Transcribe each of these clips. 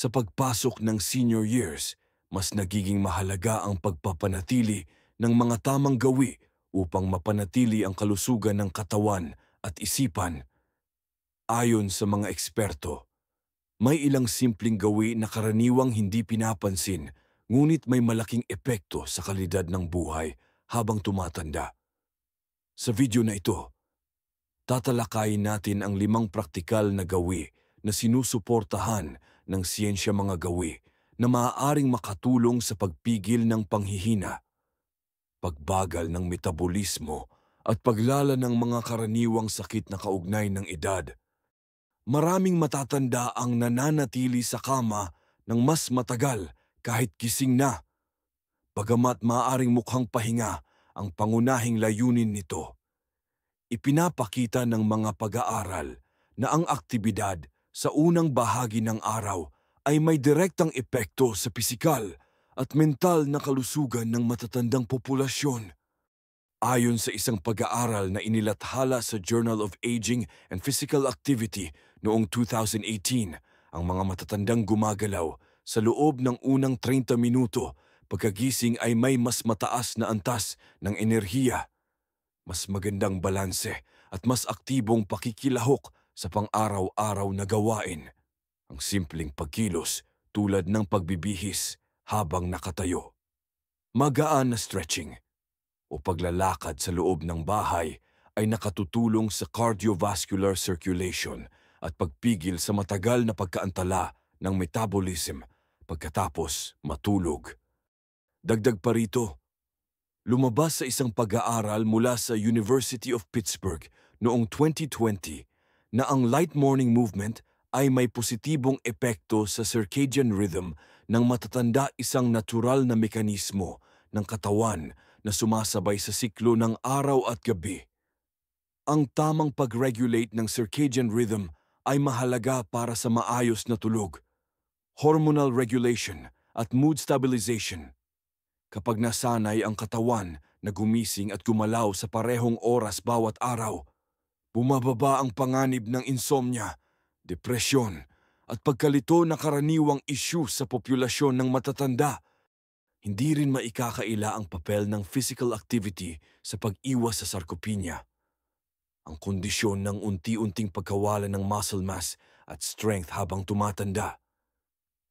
Sa pagpasok ng senior years, mas nagiging mahalaga ang pagpapanatili ng mga tamang gawi upang mapanatili ang kalusugan ng katawan at isipan. Ayon sa mga eksperto, may ilang simpleng gawi na karaniwang hindi pinapansin ngunit may malaking epekto sa kalidad ng buhay habang tumatanda. Sa video na ito, tatalakayin natin ang 5 praktikal na gawi na sinusuportahan ng siyensya, mga gawi na maaaring makatulong sa pagpigil ng panghihina, pagbagal ng metabolismo at paglala ng mga karaniwang sakit na kaugnay ng edad. Maraming matatanda ang nananatili sa kama ng mas matagal kahit gising na. Bagamat maaaring mukhang pahinga, ang pangunahing layunin nito. Ipinapakita ng mga pag-aaral na ang aktibidad sa unang bahagi ng araw ay may direktang epekto sa pisikal at mental na kalusugan ng matatandang populasyon. Ayon sa isang pag-aaral na inilathala sa Journal of Aging and Physical Activity noong 2018, ang mga matatandang gumagalaw sa loob ng unang 30 minuto pagkagising ay may mas mataas na antas ng enerhiya, mas magandang balanse at mas aktibong pakikilahok sa pang-araw-araw na gawain. Ang simpleng pagkilos tulad ng pagbibihis habang nakatayo, magaan na stretching o paglalakad sa loob ng bahay ay nakatutulong sa cardiovascular circulation at pagpigil sa matagal na pagkaantala ng metabolism pagkatapos matulog. Dagdag pa rito, lumabas sa isang pag-aaral mula sa University of Pittsburgh noong 2020 na ang light morning movement ay may positibong epekto sa circadian rhythm ng matatanda, isang natural na mekanismo ng katawan na sumasabay sa siklo ng araw at gabi. Ang tamang pag-regulate ng circadian rhythm ay mahalaga para sa maayos na tulog, hormonal regulation at mood stabilization. Kapag nasanay ang katawan na gumising at gumalaw sa parehong oras bawat araw, bumababa ang panganib ng insomnia, depresyon at pagkalito na karaniwang isyu sa populasyon ng matatanda. Hindi rin maikakaila ang papel ng physical activity sa pag-iwas sa sarcopenia, ang kondisyon ng unti-unting pagkawala ng muscle mass at strength habang tumatanda.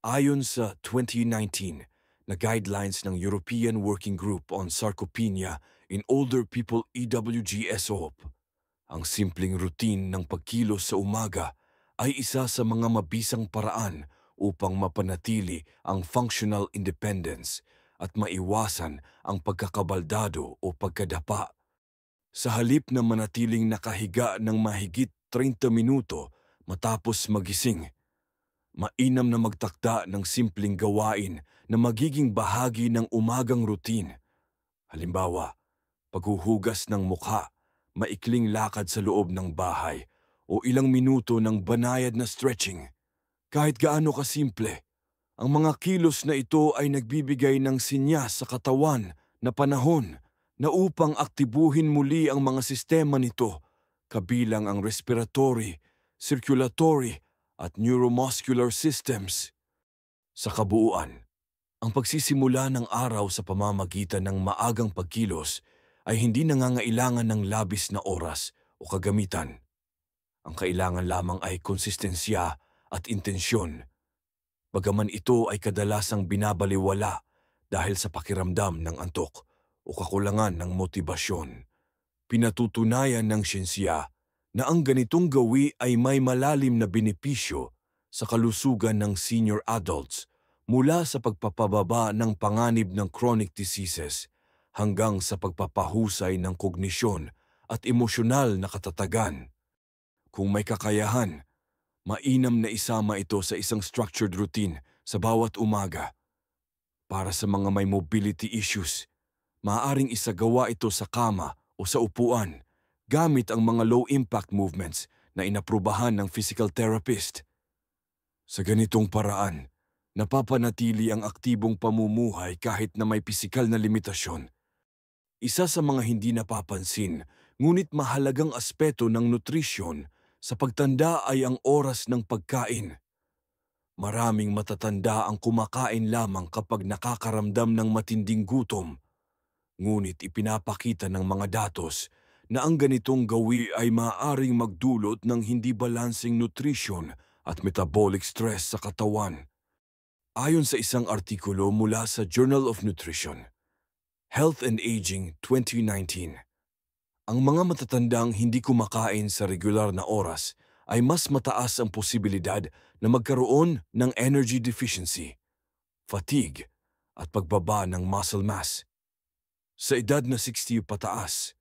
Ayon sa 2019 na guidelines ng European Working Group on Sarcopenia in Older People EWG-SOP, ang simpleng routine ng pagkilos sa umaga ay isa sa mga mabisang paraan upang mapanatili ang functional independence at maiwasan ang pagkakabaldado o pagkadapa. Sa halip na manatiling nakahiga ng mahigit 30 minuto matapos magising, mainam na magtakda ng simpleng gawain na magiging bahagi ng umagang routine. Halimbawa, paghuhugas ng mukha, maikling lakad sa loob ng bahay, o ilang minuto ng banayad na stretching. Kahit gaano kasimple, ang mga kilos na ito ay nagbibigay ng sinyas sa katawan na panahon na upang aktibuhin muli ang mga sistema nito, kabilang ang respiratory, circulatory, at neuromuscular systems. Sa kabuuan, ang pagsisimula ng araw sa pamamagitan ng maagang pagkilos ay hindi nangangailangan ng labis na oras o kagamitan. Ang kailangan lamang ay konsistensya at intensyon. Bagaman ito ay kadalasang binabalewala dahil sa pakiramdam ng antok o kakulangan ng motibasyon, pinatutunayan ng siyensya na ang ganitong gawi ay may malalim na benepisyo sa kalusugan ng senior adults, mula sa pagpapababa ng panganib ng chronic diseases hanggang sa pagpapahusay ng kognisyon at emosyonal na katatagan. Kung may kakayahan, mainam na isama ito sa isang structured routine sa bawat umaga. Para sa mga may mobility issues, maaaring isagawa ito sa kama o sa upuan gamit ang mga low-impact movements na inaprubahan ng physical therapist. Sa ganitong paraan, napapanatili ang aktibong pamumuhay kahit na may pisikal na limitasyon. Isa sa mga hindi napapansin, ngunit mahalagang aspeto ng nutrisyon sa pagtanda ay ang oras ng pagkain. Maraming matatanda ang kumakain lamang kapag nakakaramdam ng matinding gutom. Ngunit ipinapakita ng mga datos na ang ganitong gawi ay maaaring magdulot ng hindi balanseng nutrisyon at metabolic stress sa katawan. Ayon sa isang artikulo mula sa Journal of Nutrition, Health and Aging 2019, ang mga matatandang hindi kumakain sa regular na oras ay mas mataas ang posibilidad na magkaroon ng energy deficiency, fatigue, at pagbaba ng muscle mass. Sa edad na 60 pataas,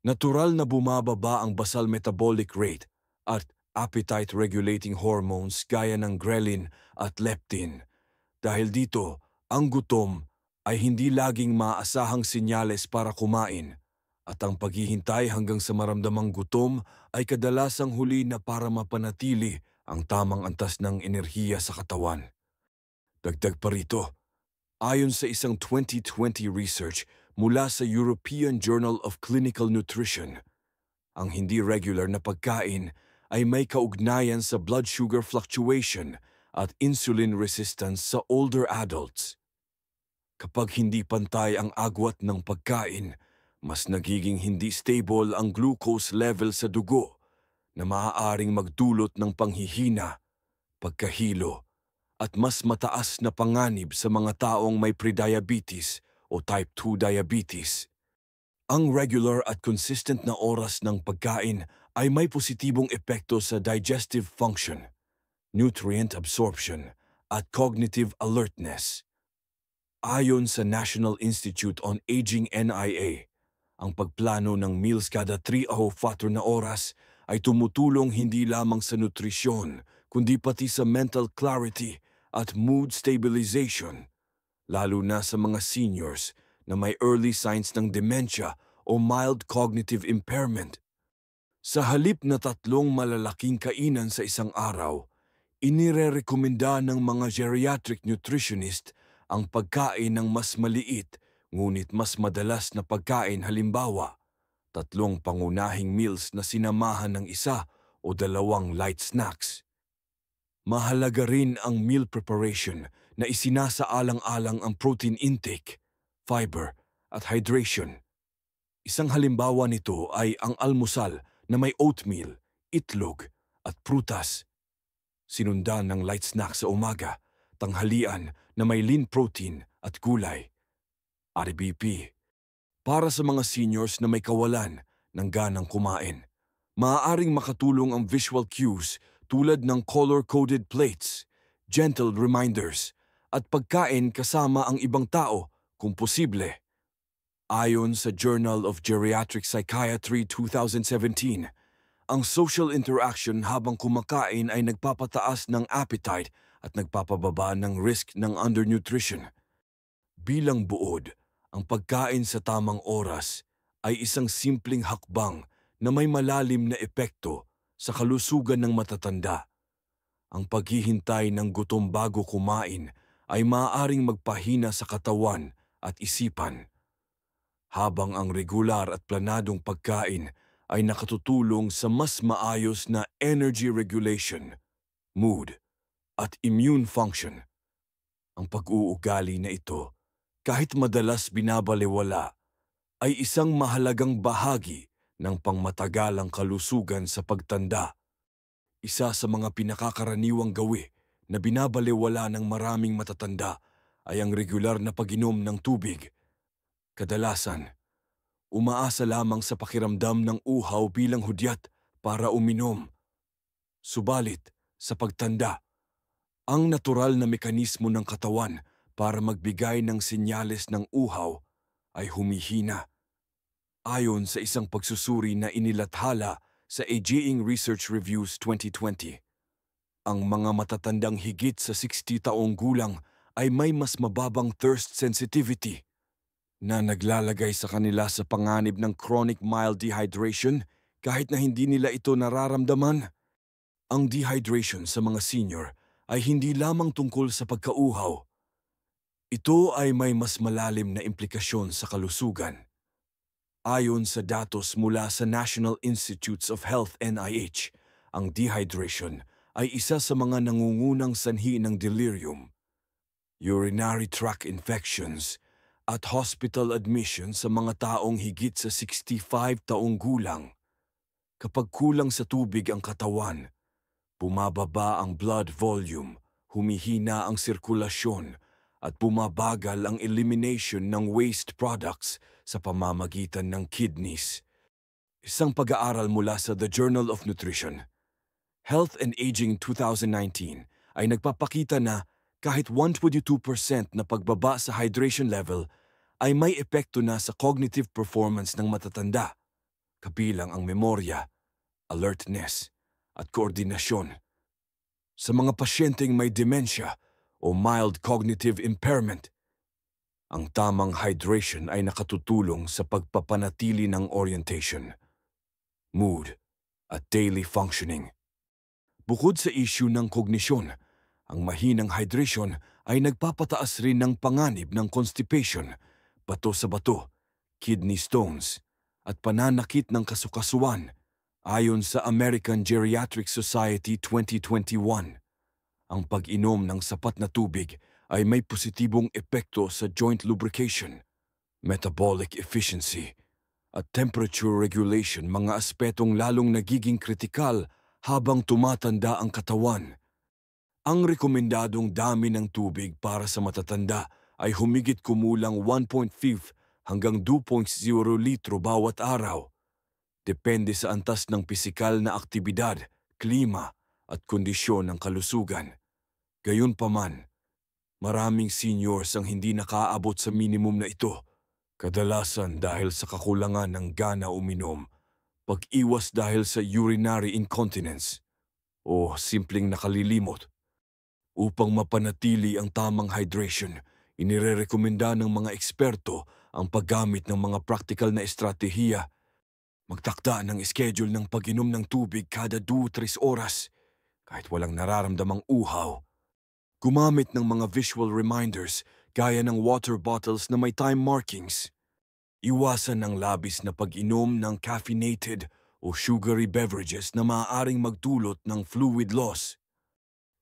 natural na bumababa ang basal metabolic rate at appetite-regulating hormones gaya ng ghrelin at leptin. Dahil dito, ang gutom ay hindi laging maaasahang senyales para kumain at ang paghihintay hanggang sa maramdamang gutom ay kadalasang huli na para mapanatili ang tamang antas ng enerhiya sa katawan. Dagdag pa rito, ayon sa isang 2020 research mula sa European Journal of Clinical Nutrition, ang hindi regular na pagkain ay may kaugnayan sa blood sugar fluctuation at insulin resistance sa older adults. Kapag hindi pantay ang agwat ng pagkain, mas nagiging hindi stable ang glucose level sa dugo na maaaring magdulot ng panghihina, pagkahilo, at mas mataas na panganib sa mga taong may prediabetes o type 2 diabetes. Ang regular at consistent na oras ng pagkain ay may positibong epekto sa digestive function, nutrient absorption, at cognitive alertness. Ayon sa National Institute on Aging NIA, ang pagplano ng meals kada 3 o 4 na oras ay tumutulong hindi lamang sa nutrisyon, kundi pati sa mental clarity at mood stabilization, lalo na sa mga seniors na may early signs ng dementia o mild cognitive impairment. Sa halip na 3 malalaking kainan sa isang araw, inirerekomenda ng mga geriatric nutritionist ang pagkain ng mas maliit ngunit mas madalas na pagkain, halimbawa 3 pangunahing meals na sinamahan ng 1 o 2 light snacks. Mahalaga rin ang meal preparation na isinasaalang-alang ang protein intake, fiber, at hydration. Isang halimbawa nito ay ang almusal na may oatmeal, itlog, at prutas. Sinundan ng light snack sa umaga, tanghalian na may lean protein at gulay. RBP. Para sa mga seniors na may kawalan ng ganang kumain, maaaring makatulong ang visual cues tulad ng color-coded plates, gentle reminders, at pagkain kasama ang ibang tao kung posible. Ayon sa Journal of Geriatric Psychiatry 2017, ang social interaction habang kumakain ay nagpapataas ng appetite at nagpapababa ng risk ng undernutrition. Bilang buod, ang pagkain sa tamang oras ay isang simpleng hakbang na may malalim na epekto sa kalusugan ng matatanda. Ang paghihintay ng gutom bago kumain ay maaaring magpahina sa katawan at isipan, habang ang regular at planadong pagkain ay nakatutulong sa mas maayos na energy regulation, mood, at immune function. Ang pag-uugali na ito, kahit madalas binabalewala, ay isang mahalagang bahagi ng pangmatagalang kalusugan sa pagtanda. Isa sa mga pinakakaraniwang gawi na binabalewala ng maraming matatanda ay ang regular na pag-inom ng tubig. Kadalasan, umaasa lamang sa pakiramdam ng uhaw bilang hudyat para uminom. Subalit, sa pagtanda, ang natural na mekanismo ng katawan para magbigay ng senyales ng uhaw ay humihina. Ayon sa isang pagsusuri na inilathala sa Aging Research Reviews 2020, ang mga matatandang higit sa 60 taong gulang ay may mas mababang thirst sensitivity na naglalagay sa kanila sa panganib ng chronic mild dehydration kahit na hindi nila ito nararamdaman. Ang dehydration sa mga senior ay hindi lamang tungkol sa pagkauhaw. Ito ay may mas malalim na implikasyon sa kalusugan. Ayon sa datos mula sa National Institutes of Health NIH, ang dehydration ay isa sa mga nangungunang sanhi ng delirium, urinary tract infections, at hospital admission sa mga taong higit sa 65 taong gulang. Kapag kulang sa tubig ang katawan, bumababa ang blood volume, humihina ang sirkulasyon, at bumabagal ang elimination ng waste products sa pamamagitan ng kidneys. Isang pag-aaral mula sa The Journal of Nutrition, Health and Aging 2019 ay nagpapakita na kahit 122% na pagbaba sa hydration level ay may epekto na sa cognitive performance ng matatanda, kabilang ang memorya, alertness, at koordinasyon. Sa mga pasyenteng may dementia o mild cognitive impairment, ang tamang hydration ay nakatutulong sa pagpapanatili ng orientation, mood, at daily functioning. Bukod sa issue ng kognisyon, ang mahinang hydration ay nagpapataas rin ng panganib ng constipation, bato sa bato, kidney stones, at pananakit ng kasukasuan, ayon sa American Geriatric Society 2021. Ang pag-inom ng sapat na tubig ay may positibong epekto sa joint lubrication, metabolic efficiency, at temperature regulation, mga aspetong lalong nagiging kritikal habang tumatanda ang katawan. Ang rekomendadong dami ng tubig para sa matatanda ay humigit kumulang 1.5 hanggang 2.0 litro bawat araw. Depende sa antas ng pisikal na aktibidad, klima, at kondisyon ng kalusugan. Gayunpaman, maraming seniors ang hindi nakaabot sa minimum na ito, kadalasan dahil sa kakulangan ng gana uminom, pag-iwas dahil sa urinary incontinence, o simpleng nakalilimot. Upang mapanatili ang tamang hydration, inirerekomenda ng mga eksperto ang paggamit ng mga practical na estratehiya. Magtakda ng schedule ng pag-inom ng tubig kada 2-3 oras, kahit walang nararamdamang uhaw. Gumamit ng mga visual reminders gaya ng water bottles na may time markings. Iwasan ang labis na pag-inom ng caffeinated o sugary beverages na maaaring magdulot ng fluid loss.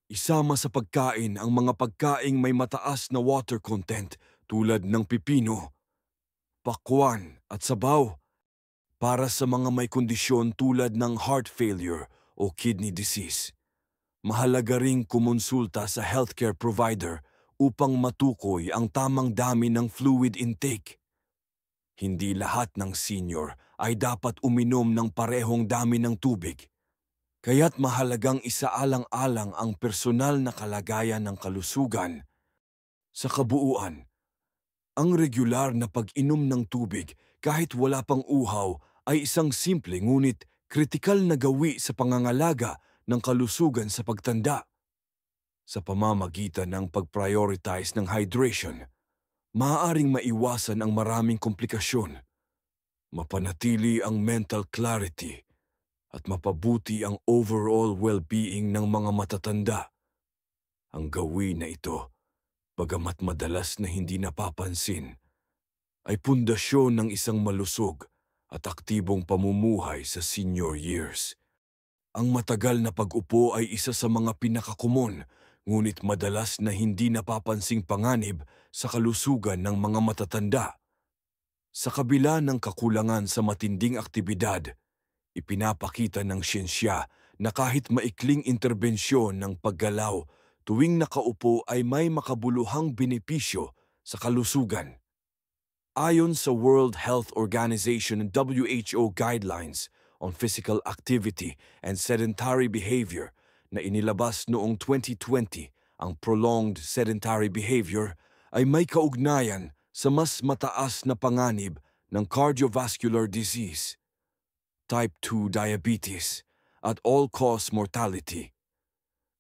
Isama sa pagkain ang mga pagkaing may mataas na water content tulad ng pipino, pakwan at sabaw. Para sa mga may kondisyon tulad ng heart failure o kidney disease, mahalaga ring kumonsulta sa healthcare provider upang matukoy ang tamang dami ng fluid intake. Hindi lahat ng senior ay dapat uminom ng parehong dami ng tubig, kaya't mahalagang isaalang-alang ang personal na kalagayan ng kalusugan. Sa kabuuan, ang regular na pag-inom ng tubig kahit wala pang uhaw ay isang simple ngunit kritikal na gawi sa pangangalaga ng kalusugan sa pagtanda. Sa pamamagitan ng pag-prioritize ng hydration, maaaring maiwasan ang maraming komplikasyon, mapanatili ang mental clarity, at mapabuti ang overall well-being ng mga matatanda. Ang gawin na ito, bagamat madalas na hindi napapansin, ay pundasyon ng isang malusog at aktibong pamumuhay sa senior years. Ang matagal na pag-upo ay isa sa mga pinakakumon, ngunit madalas na hindi napapansing panganib sa kalusugan ng mga matatanda. Sa kabila ng kakulangan sa matinding aktibidad, ipinapakita ng siyensya na kahit maikling interbensyon ng paggalaw tuwing nakaupo ay may makabuluhang benepisyo sa kalusugan. Ayon sa World Health Organization and WHO guidelines on physical activity and sedentary behavior na inilabas noong 2020, ang prolonged sedentary behavior ay may kaugnayan sa mas mataas na panganib ng cardiovascular disease, type 2 diabetes, at all-cause mortality.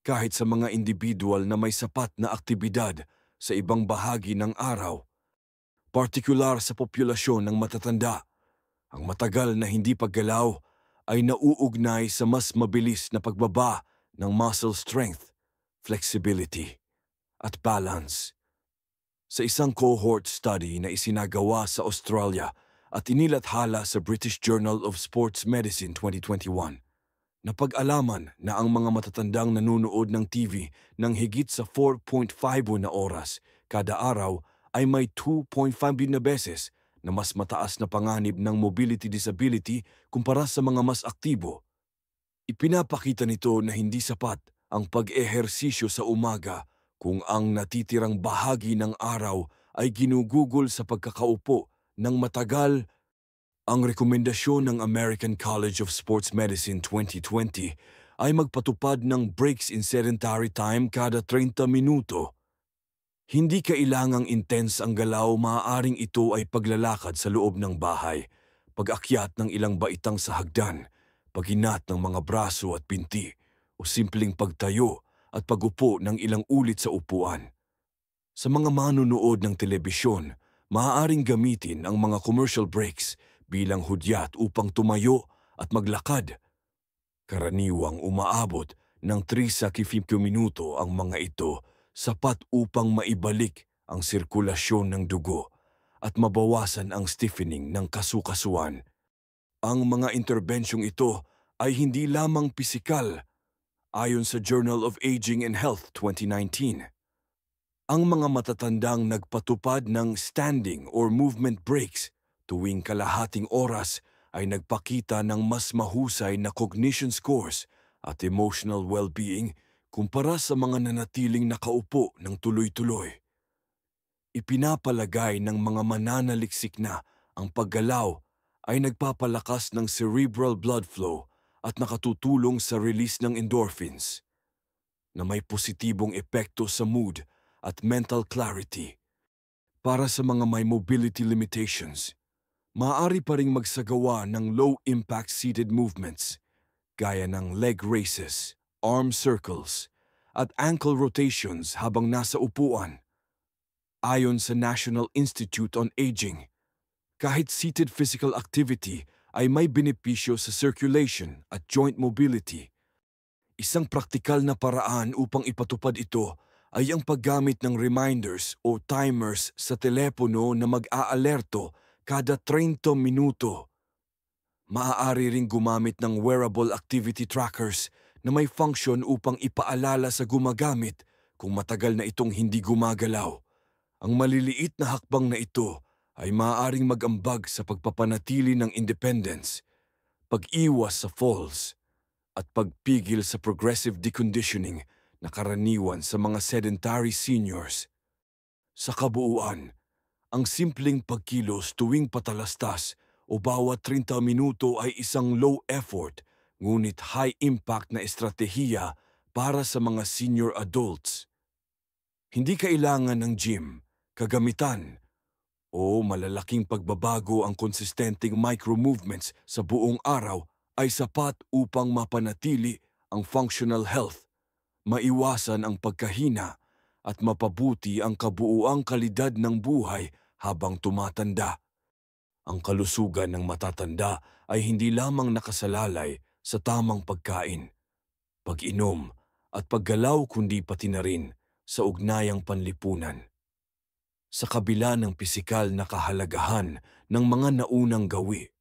Kahit sa mga individual na may sapat na aktibidad sa ibang bahagi ng araw, partikular sa populasyon ng matatanda, ang matagal na hindi paggalaw ay nauugnay sa mas mabilis na pagbaba ng muscle strength, flexibility, at balance. Sa isang cohort study na isinagawa sa Australia at inilathala sa British Journal of Sports Medicine 2021, Napag-alaman na ang mga matatandang nanonood ng TV ng higit sa 4.5 na oras kada araw ay may 2.5 na beses na mas mataas na panganib ng mobility disability kumpara sa mga mas aktibo. Ipinapakita nito na hindi sapat ang pag-ehersisyo sa umaga kung ang natitirang bahagi ng araw ay ginugugol sa pagkakaupo ng matagal. Ang rekomendasyon ng American College of Sports Medicine 2020 ay magpatupad ng breaks in sedentary time kada 30 minuto. Hindi kailangang intense ang galaw, maaaring ito ay paglalakad sa loob ng bahay, pag-akyat ng ilang baitang sa hagdan, paghinat ng mga braso at pinti, o simpleng pagtayo at pagupo ng ilang ulit sa upuan. Sa mga manunood ng telebisyon, maaaring gamitin ang mga commercial breaks bilang hudyat upang tumayo at maglakad. Karaniwang umaabot ng 3 sa 15 minuto ang mga ito, sapat upang maibalik ang sirkulasyon ng dugo at mabawasan ang stiffening ng kasukasuan. Ang mga interbensyong ito ay hindi lamang pisikal. Ayon sa Journal of Aging and Health 2019, ang mga matatandang nagpatupad ng standing or movement breaks tuwing kalahating oras ay nagpakita ng mas mahusay na cognition scores at emotional well-being kumpara sa mga nanatiling nakaupo ng tuloy-tuloy. Ipinapalagay ng mga mananaliksik na ang paggalaw ay nagpapalakas ng cerebral blood flow at nakatutulong sa release ng endorphins, na may positibong epekto sa mood at mental clarity. Para sa mga may mobility limitations, maaari pa ring magsagawa ng low-impact seated movements gaya ng leg raises, arm circles, at ankle rotations habang nasa upuan. Ayon sa National Institute on Aging, kahit seated physical activity ay may benepisyo sa circulation at joint mobility. Isang praktikal na paraan upang ipatupad ito ay ang paggamit ng reminders o timers sa telepono na mag-aalerto kada 30 minuto. Maaari ring gumamit ng wearable activity trackers na may function upang ipaalala sa gumagamit kung matagal na itong hindi gumagalaw. Ang maliliit na hakbang na ito ay maaaring mag-ambag sa pagpapanatili ng independence, pag-iwas sa falls, at pagpigil sa progressive deconditioning na karaniwan sa mga sedentary seniors. Sa kabuuan, ang simpleng pagkilos tuwing patalastas o bawat 30 minuto ay isang low-effort ngunit high-impact na estratehiya para sa mga senior adults. Hindi kailangan ng gym, kagamitan, o malalaking pagbabago. Ang konsistenteng micro-movements sa buong araw ay sapat upang mapanatili ang functional health, maiwasan ang pagkahina, at mapabuti ang kabuuang kalidad ng buhay habang tumatanda. Ang kalusugan ng matatanda ay hindi lamang nakasalalay sa tamang pagkain, pag-inom, at paggalaw kundi pati na rin sa ugnayang panlipunan. Sa kabila ng pisikal na kahalagahan ng mga naunang gawi,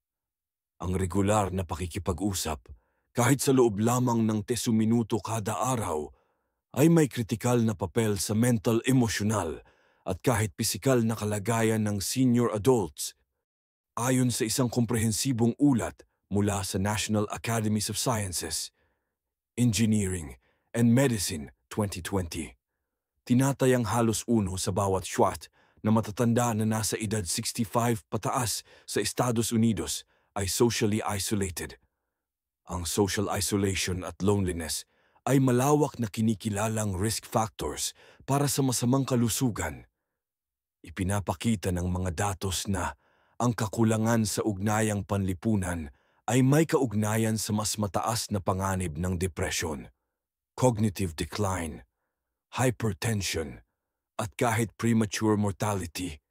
ang regular na pakikipag-usap, kahit sa loob lamang ng 10 minuto kada araw, ay may kritikal na papel sa mental, emosyonal at kahit pisikal na kalagayan ng senior adults. Ayon sa isang komprehensibong ulat mula sa National Academies of Sciences, Engineering, and Medicine 2020, tinatayang halos 1 sa bawat SWAT na matatanda na nasa edad 65 pataas sa Estados Unidos ay socially isolated. Ang social isolation at loneliness ay malawak na kinikilalang risk factors para sa masamang kalusugan. Ipinapakita ng mga datos na ang kakulangan sa ugnayang panlipunan ay may kaugnayan sa mas mataas na panganib ng depresyon, cognitive decline, hypertension, at kahit premature mortality.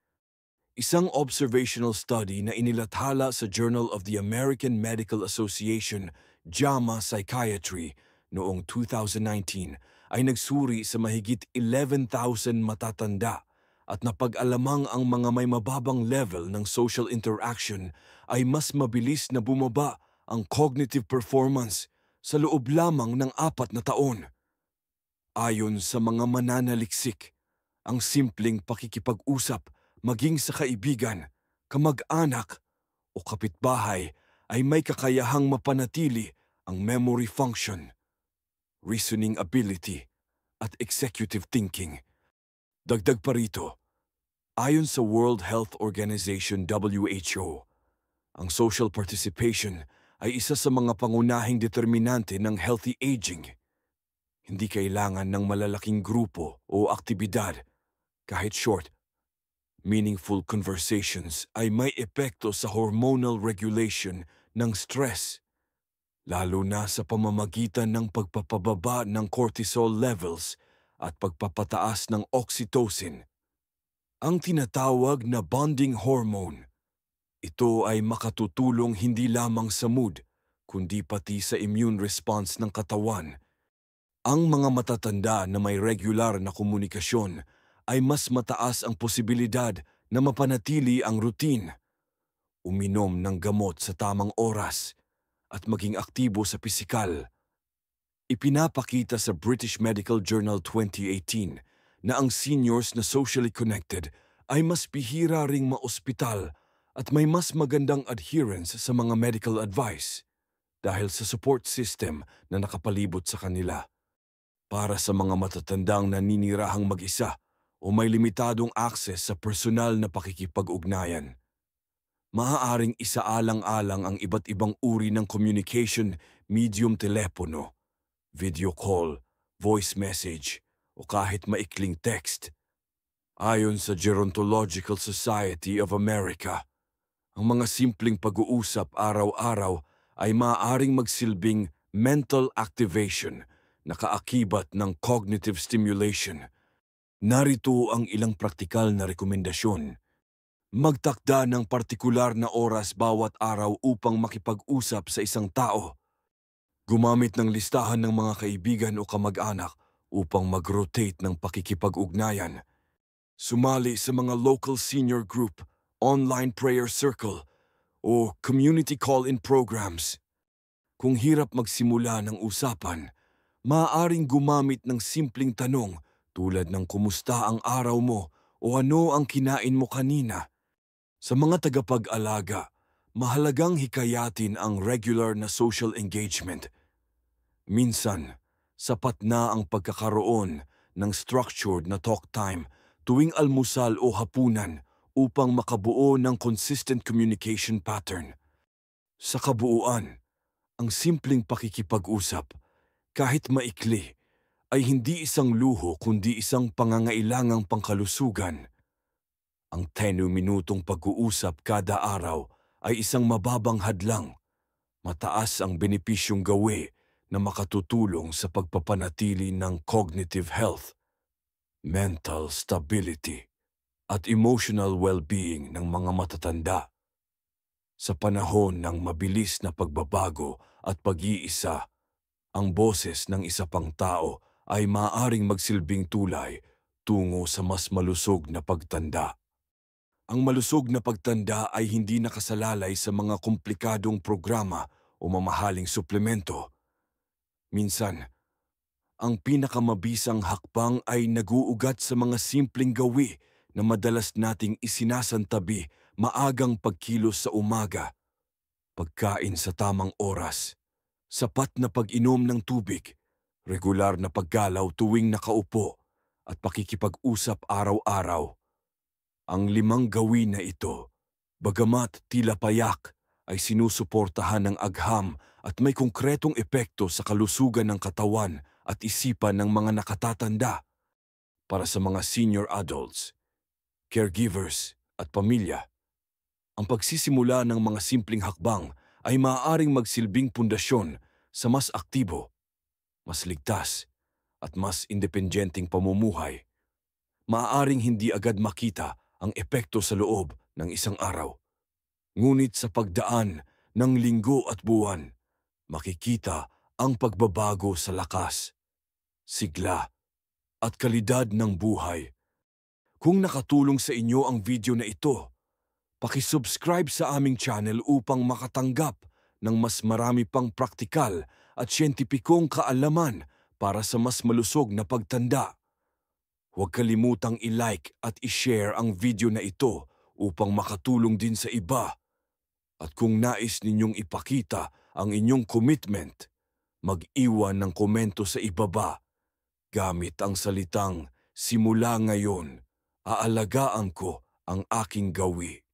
Isang observational study na inilathala sa Journal of the American Medical Association, JAMA Psychiatry, noong 2019 ay nagsuri sa mahigit 11,000 matatanda at napag-alamang ang mga may mababang level ng social interaction ay mas mabilis na bumaba ang cognitive performance sa loob lamang ng 4 na taon. Ayon sa mga mananaliksik, ang simpleng pakikipag-usap maging sa kaibigan, kamag-anak o kapitbahay ay may kakayahang mapanatili ang memory function, reasoning ability at executive thinking. Dagdag pa rito, ayon sa World Health Organization WHO, ang social participation ay isa sa mga pangunahing determinante ng healthy aging. Hindi kailangan ng malalaking grupo o aktibidad. Kahit short, meaningful conversations ay may epekto sa hormonal regulation ng stress, lalo na sa pamamagitan ng pagpapababa ng cortisol levels at pagpapataas ng oxytocin, ang tinatawag na bonding hormone. Ito ay makatutulong hindi lamang sa mood, kundi pati sa immune response ng katawan. Ang mga matatanda na may regular na komunikasyon ay mas mataas ang posibilidad na mapanatili ang routine, uminom ng gamot sa tamang oras, at maging aktibo sa pisikal. Ipinapakita sa British Medical Journal 2018 na ang seniors na socially connected ay mas bihira ring maospital at may mas magandang adherence sa mga medical advice dahil sa support system na nakapalibot sa kanila. Para sa mga matatandang naninirahang mag-isa o may limitadong access sa personal na pakikipag-ugnayan, maaaring isaalang-alang ang iba't ibang uri ng communication medium, telepono, video call, voice message, o kahit maikling text. Ayon sa Gerontological Society of America, ang mga simpleng pag-uusap araw-araw ay maaaring magsilbing mental activation na kaakibat ng cognitive stimulation. Narito ang ilang praktikal na rekomendasyon. Magtakda ng partikular na oras bawat araw upang makipag-usap sa isang tao. Gumamit ng listahan ng mga kaibigan o kamag-anak upang mag-rotate ng pakikipag-ugnayan. Sumali sa mga local senior group, online prayer circle, o community call-in programs. Kung hirap magsimula ng usapan, maaaring gumamit ng simpleng tanong tulad ng kumusta ang araw mo o ano ang kinain mo kanina. Sa mga tagapag-alaga, mahalagang hikayatin ang regular na social engagement. Minsan, sapat na ang pagkakaroon ng structured na talk time tuwing almusal o hapunan upang makabuo ng consistent communication pattern. Sa kabuuan, ang simpleng pakikipag-usap, kahit maikli, ay hindi isang luho kundi isang pangangailangang pangkalusugan. Ang 10 minutong pag-uusap kada araw ay isang mababang hadlang. Mataas ang benepisyong gawi na makatutulong sa pagpapanatili ng cognitive health, mental stability, at emotional well-being ng mga matatanda. Sa panahon ng mabilis na pagbabago at pag-iisa, ang boses ng isa pang tao ay maaaring magsilbing tulay tungo sa mas malusog na pagtanda. Ang malusog na pagtanda ay hindi nakasalalay sa mga komplikadong programa o mamahaling suplemento. Minsan, ang pinakamabisang hakbang ay naguugat sa mga simpleng gawi na madalas nating isinasantabi: maagang pagkilos sa umaga, pagkain sa tamang oras, sapat na pag-inom ng tubig, regular na paggalaw tuwing nakaupo, at pakikipag-usap araw-araw. Ang 5 gawin na ito, bagamat tila payak, ay sinusuportahan ng agham at may konkretong epekto sa kalusugan ng katawan at isipan ng mga nakatatanda. Para sa mga senior adults, caregivers at pamilya, ang pagsisimula ng mga simpleng hakbang ay maaaring magsilbing pundasyon sa mas aktibo, mas ligtas, at mas independenteng pamumuhay. Maaaring hindi agad makita ang epekto sa loob ng isang araw. Ngunit sa pagdaan ng linggo at buwan, makikita ang pagbabago sa lakas, sigla, at kalidad ng buhay. Kung nakatulong sa inyo ang video na ito, pakisubscribe sa aming channel upang makatanggap ng mas marami pang praktikal at siyentipikong kaalaman para sa mas malusog na pagtanda. Huwag kalimutang i-like at i-share ang video na ito upang makatulong din sa iba. At kung nais ninyong ipakita ang inyong commitment, mag-iwan ng komento sa ibaba gamit ang salitang, "Simula ngayon, aalagaan ko ang aking gawi."